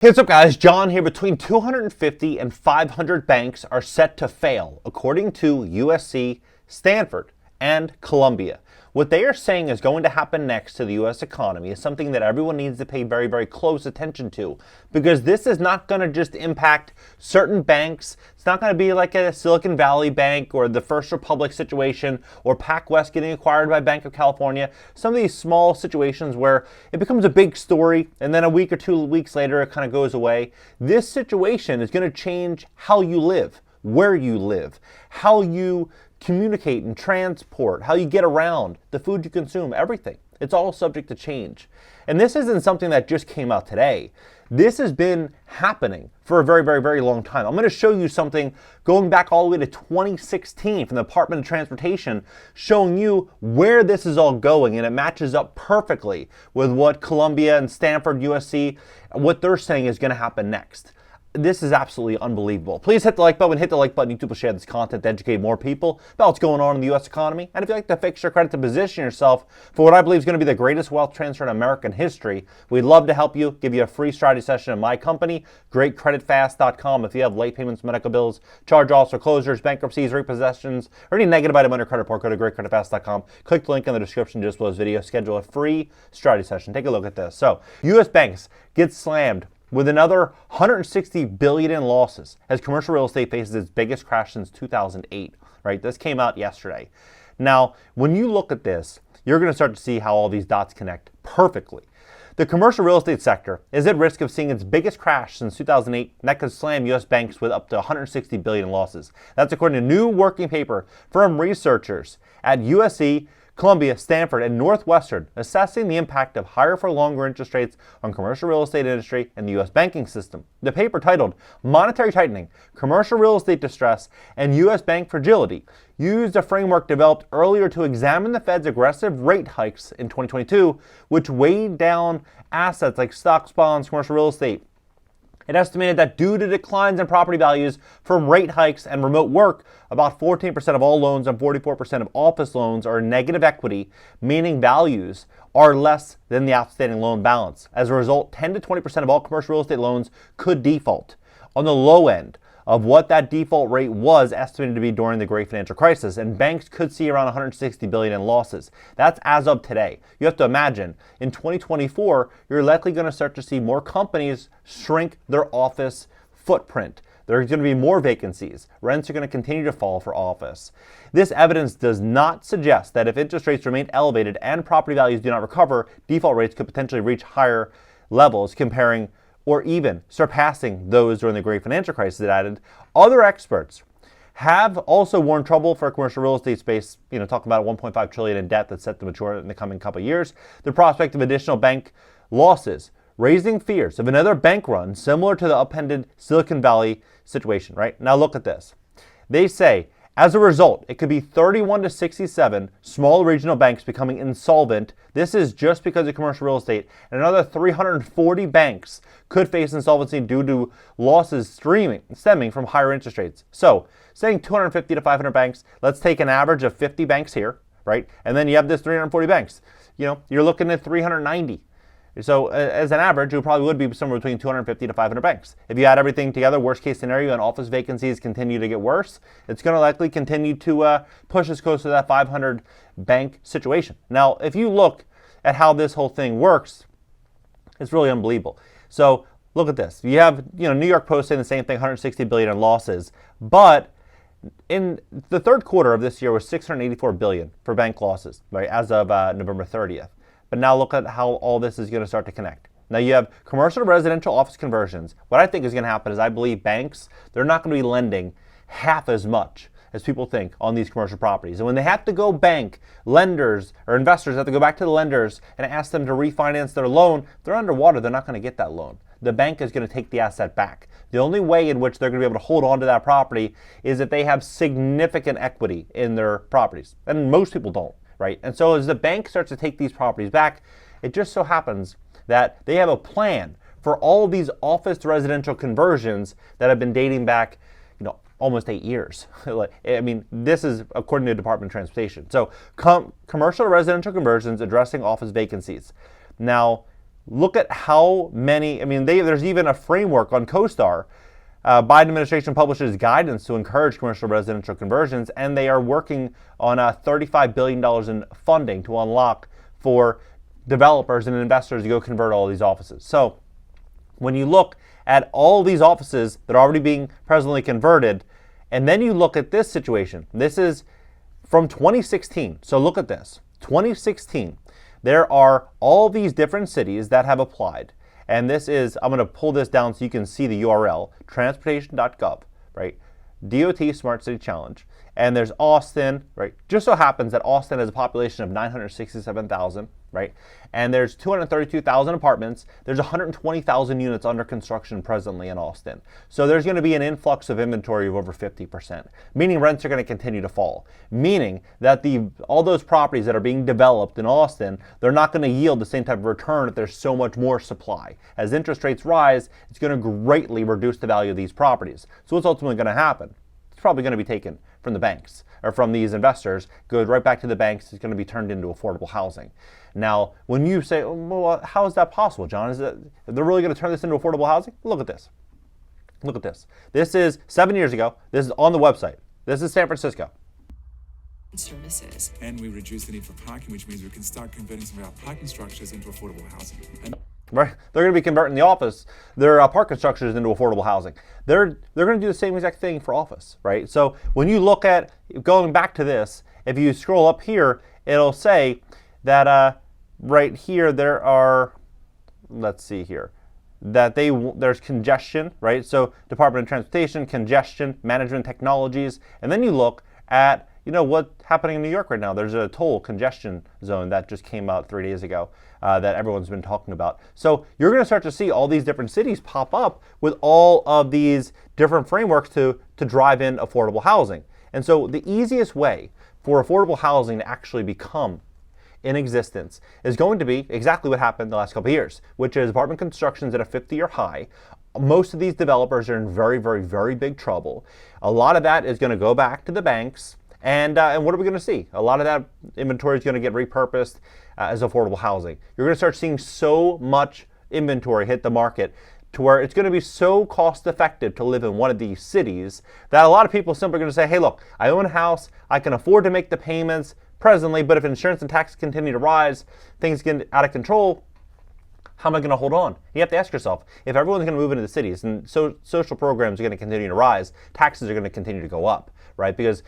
Hey, what's up guys? John here. Between 250 and 500 banks are set to fail, according to USC, Stanford, and Columbia. What they are saying is going to happen next to the US economy is something that everyone needs to pay very, very close attention to, because this is not going to just impact certain banks. It's not going to be like a Silicon Valley Bank or the First Republic situation or PacWest getting acquired by Bank of California. Some of these small situations where it becomes a big story and then a week or 2 weeks later it kind of goes away. This situation is going to change how you live, where you live, how you communicate and transport, how you get around, the food you consume, everything. It's all subject to change. And this isn't something that just came out today. This has been happening for a very, very, very long time. I'm going to show you something going back all the way to 2016 from the Department of Transportation, showing you where this is all going, and it matches up perfectly with what Columbia and Stanford, USC, what they're saying is going to happen next. This is absolutely unbelievable. Please hit the like button. Hit the like button. YouTube will share this content to educate more people about what's going on in the U.S. economy. And if you'd like to fix your credit to position yourself for what I believe is going to be the greatest wealth transfer in American history, we'd love to help you, give you a free strategy session in my company, GreatCreditFast.com. If you have late payments, medical bills, charge-offs or closures, bankruptcies, repossessions, or any negative item on your credit report, go to GreatCreditFast.com. Click the link in the description just below this video. Schedule a free strategy session. Take a look at this. So, U.S. banks get slammed with another $160 billion in losses as commercial real estate faces its biggest crash since 2008, right? This came out yesterday. Now, when you look at this, you're going to start to see how all these dots connect perfectly. The commercial real estate sector is at risk of seeing its biggest crash since 2008, and that could slam U.S. banks with up to $160 billion in losses. That's according to a new working paper from researchers at USC, Columbia, Stanford, and Northwestern, assessing the impact of higher for longer interest rates on commercial real estate industry and the U.S. banking system. The paper, titled Monetary Tightening, Commercial Real Estate Distress, and U.S. Bank Fragility, used a framework developed earlier to examine the Fed's aggressive rate hikes in 2022, which weighed down assets like stocks, bonds, commercial real estate. It estimated that due to declines in property values from rate hikes and remote work, about 14% of all loans and 44% of office loans are in negative equity, meaning values are less than the outstanding loan balance. As a result, 10 to 20% of all commercial real estate loans could default. On the low end of what that default rate was estimated to be during the Great Financial Crisis, and banks could see around $160 billion in losses. That's as of today. You have to imagine, in 2024, you're likely going to start to see more companies shrink their office footprint. There's going to be more vacancies. Rents are going to continue to fall for office. This evidence does not suggest that if interest rates remain elevated and property values do not recover, default rates could potentially reach higher levels, comparing or even surpassing those during the Great Financial Crisis. It added, other experts have also warned trouble for commercial real estate space, talking about $1.5 trillion in debt that's set to mature in the coming couple of years, the prospect of additional bank losses, raising fears of another bank run similar to the upended Silicon Valley situation, right? Now look at this. They say, as a result, it could be 31 to 67 small regional banks becoming insolvent. This is just because of commercial real estate. And another 340 banks could face insolvency due to losses stemming from higher interest rates. So, saying 250 to 500 banks, let's take an average of 50 banks here, right? And then you have this 340 banks. You're looking at 390. So as an average, it probably would be somewhere between 250 to 500 banks. If you add everything together, worst case scenario, and office vacancies continue to get worse, it's going to likely continue to push us close to that 500 bank situation. Now, if you look at how this whole thing works, it's really unbelievable. So look at this. You have New York Post saying the same thing, 160 billion in losses, but in the third quarter of this year was 684 billion for bank losses, right, as of November 30th. But now look at how all this is going to start to connect. Now you have commercial to residential office conversions. What I think is going to happen is I believe banks, they're not going to be lending half as much as people think on these commercial properties. And when they have to go bank, lenders or investors have to go back to the lenders and ask them to refinance their loan. If they're underwater, they're not going to get that loan. The bank is going to take the asset back. The only way in which they're going to be able to hold on to that property is if they have significant equity in their properties. And most people don't. Right? And so as the bank starts to take these properties back, it just so happens that they have a plan for all of these office to residential conversions that have been dating back, almost 8 years. This is according to the Department of Transportation. So commercial to residential conversions addressing office vacancies. Now, look at how many, there's even a framework on CoStar. Biden administration publishes guidance to encourage commercial residential conversions, and they are working on $35 billion in funding to unlock for developers and investors to go convert all these offices. So when you look at all these offices that are already being presently converted, and then you look at this situation, this is from 2016. So look at this, 2016. There are all these different cities that have applied. And this is, I'm going to pull this down so you can see the URL, transportation.gov, right? DOT Smart City Challenge. And there's Austin, right? Just so happens that Austin has a population of 967,000, right? And there's 232,000 apartments. There's 120,000 units under construction presently in Austin. So there's going to be an influx of inventory of over 50%, meaning rents are going to continue to fall, meaning that all those properties that are being developed in Austin, they're not going to yield the same type of return if there's so much more supply. As interest rates rise, it's going to greatly reduce the value of these properties. So what's ultimately going to happen? It's probably going to be taken from the banks or from these investors, goes right back to the banks. It's going to be turned into affordable housing. Now, when you say, well, how is that possible, John? They're really going to turn this into affordable housing? Look at this. Look at this. This is 7 years ago. This is on the website. This is San Francisco. Services. And we reduce the need for parking, which means we can start converting some of our parking structures into affordable housing. Right, they're going to be converting their parking structures into affordable housing. They're going to do the same exact thing for office, right? So when you look at, going back to this, if you scroll up here, it'll say that right here there are, let's see here, that there's congestion, right? So Department of Transportation, congestion, management technologies, and then you look at, what's happening in New York right now. There's a toll congestion zone that just came out 3 days ago that everyone's been talking about. So you're going to start to see all these different cities pop up with all of these different frameworks to drive in affordable housing. And so the easiest way for affordable housing to actually become in existence is going to be exactly what happened the last couple of years, which is apartment construction's at a 50-year high. Most of these developers are in very, very, very big trouble. A lot of that is going to go back to the banks. And what are we going to see? A lot of that inventory is going to get repurposed as affordable housing. You're going to start seeing so much inventory hit the market to where it's going to be so cost effective to live in one of these cities that a lot of people are simply going to say, hey, look, I own a house, I can afford to make the payments presently, but if insurance and taxes continue to rise, things get out of control, how am I going to hold on? You have to ask yourself, if everyone's going to move into the cities and social programs are going to continue to rise, taxes are going to continue to go up, right? Because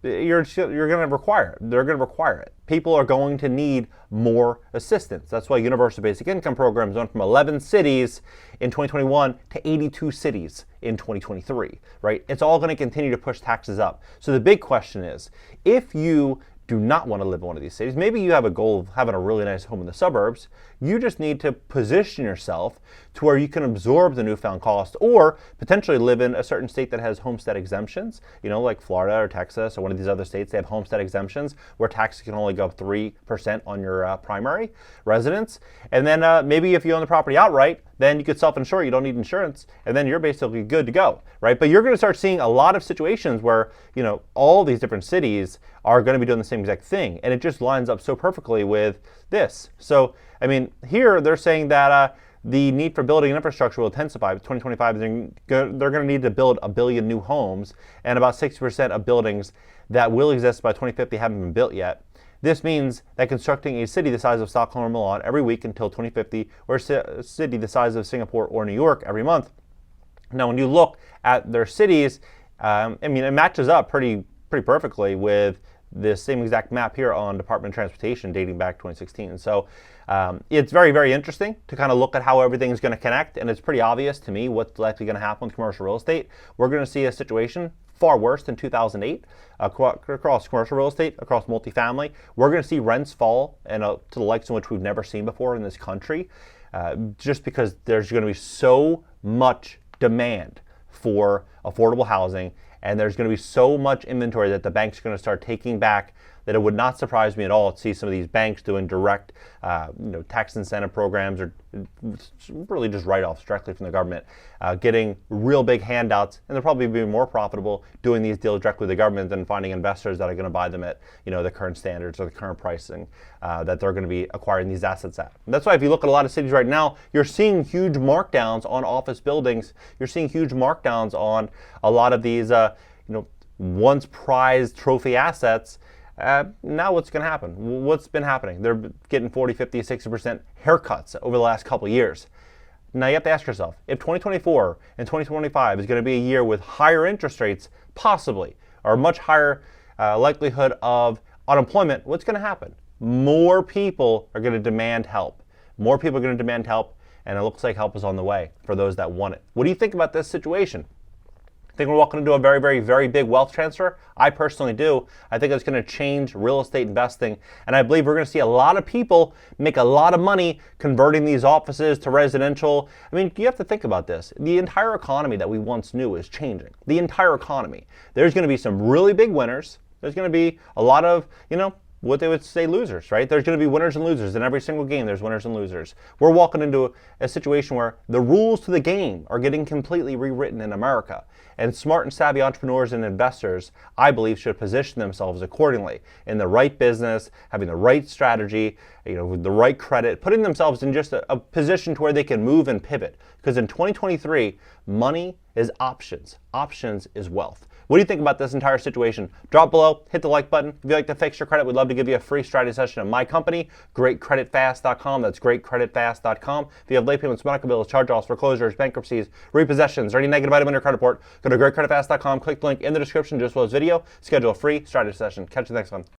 you're going to require it. They're going to require it. People are going to need more assistance. That's why universal basic income programs went from 11 cities in 2021 to 82 cities in 2023, right? It's all going to continue to push taxes up. So the big question is, if you do not want to live in one of these cities, maybe you have a goal of having a really nice home in the suburbs, you just need to position yourself to where you can absorb the newfound cost or potentially live in a certain state that has homestead exemptions, like Florida or Texas or one of these other states. They have homestead exemptions where taxes can only go up 3% on your primary residence. And then maybe if you own the property outright, then you could self-insure, you don't need insurance, and then you're basically good to go, right? But you're going to start seeing a lot of situations where, all these different cities are going to be doing the same exact thing, and it just lines up so perfectly with this. So, here they're saying that the need for building infrastructure will intensify. By 2025, they're going to need to build 1 billion new homes, and about 60% of buildings that will exist by 2050 haven't been built yet. This means that constructing a city the size of Stockholm or Milan every week until 2050, or a city the size of Singapore or New York every month. Now, when you look at their cities, it matches up pretty perfectly with the same exact map here on Department of Transportation dating back 2016. So it's very, very interesting to kind of look at how everything's going to connect, and it's pretty obvious to me what's likely going to happen with commercial real estate. We're going to see a situation far worse than 2008 across commercial real estate, across multifamily. We're going to see rents fall and to the likes in which we've never seen before in this country, just because there's going to be so much demand for affordable housing, and there's going to be so much inventory that the banks are going to start taking back that it would not surprise me at all to see some of these banks doing direct tax incentive programs, or really just write-offs directly from the government, getting real big handouts, and they'll probably be more profitable doing these deals directly with the government than finding investors that are going to buy them at the current standards or the current pricing that they're going to be acquiring these assets at. And that's why if you look at a lot of cities right now, you're seeing huge markdowns on office buildings. You're seeing huge markdowns on a lot of these once prized trophy assets. Now what's going to happen? What's been happening? They're getting 40, 50, 60% haircuts over the last couple of years. Now you have to ask yourself, if 2024 and 2025 is going to be a year with higher interest rates, possibly, or much higher likelihood of unemployment, what's going to happen? More people are going to demand help. More people are going to demand help, and it looks like help is on the way for those that want it. What do you think about this situation? Think we're walking into a very, very, very big wealth transfer? I personally do. I think it's going to change real estate investing, and I believe we're going to see a lot of people make a lot of money converting these offices to residential. I mean, you have to think about this. The entire economy that we once knew is changing. The entire economy. There's going to be some really big winners. There's going to be a lot of, what they would say losers, right? There's going to be winners and losers. In every single game, there's winners and losers. We're walking into a situation where the rules to the game are getting completely rewritten in America. And smart and savvy entrepreneurs and investors, I believe, should position themselves accordingly in the right business, having the right strategy, with the right credit, putting themselves in just a position to where they can move and pivot. Because in 2023, money is options. Options is wealth. What do you think about this entire situation? Drop below, hit the like button. If you'd like to fix your credit, we'd love to give you a free strategy session at my company, GreatCreditFast.com. That's GreatCreditFast.com. If you have late payments, medical bills, charge-offs, foreclosures, bankruptcies, repossessions, or any negative item in your credit report, go to GreatCreditFast.com, click the link in the description just below this video, schedule a free strategy session. Catch you next one.